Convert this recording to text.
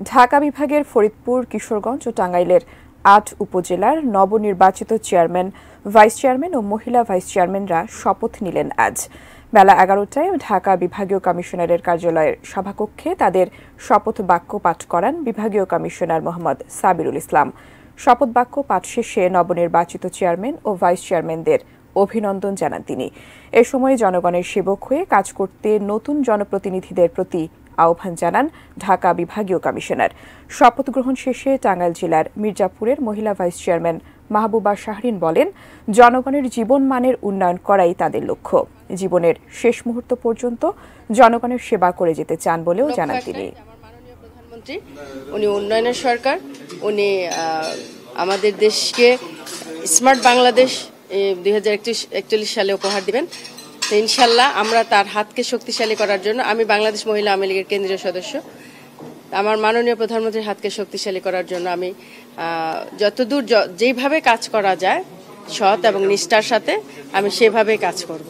ঢাকা বিভাগের ফরিদপুর, কিশোরগঞ্জ ও টাঙ্গাইলের ৮ উপজেলার নবনির্বাচিত চেয়ারম্যান, ভাইস চেয়ারম্যান ও মহিলা ভাইস চেয়ারম্যানরা শপথ নিলেন আজ বেলা ১১টায় ঢাকা বিভাগীয় কমিশনারের কার্যালয়ের সভাকক্ষে তাদের শপথ বাক্য পাঠ করান বিভাগীয় কমিশনার মোহাম্মদ সাবিরুল ইসলাম। শপথ বাক্য পাঠ শেষে নবনির্বাচিত চেয়ারম্যান ও ভাইস চেয়ারম্যানদের অভিনন্দন জানান তিনি। এ সময় জনগণের সেবক হয়ে কাজ করতে নতুন জনপ্রতিনিধিদের প্রতি আহ্বান জানান ঢাকা বিভাগীয় কমিশনার। শপথ গ্রহণ শেষে টাঙ্গাইল জেলার মির্জাপুরের মহিলা ভাইস চেয়ারম্যান মাহবুবা শাহরিন বলেন, জনগণের জীবনমানের উন্নয়ন করাই তাদের লক্ষ্য। জীবনের শেষ মুহূর্ত পর্যন্ত জনগণের সেবা করে যেতে চান বলেও জানান তিনি। প্রধানমন্ত্রী উনি উন্নয়নের সরকার, উনি আমাদের দেশকে স্মার্ট বাংলাদেশ 2041 সালে উপহার দিবেন। তো ইনশাল্লাহ আমরা তার হাতকে শক্তিশালী করার জন্য, আমি বাংলাদেশ মহিলা আওয়ামী লীগের কেন্দ্রীয় সদস্য, আমার মাননীয় প্রধানমন্ত্রীর হাতকে শক্তিশালী করার জন্য আমি যতদূর যেইভাবে কাজ করা যায় সৎ এবং নিষ্ঠার সাথে আমি সেভাবে কাজ করব।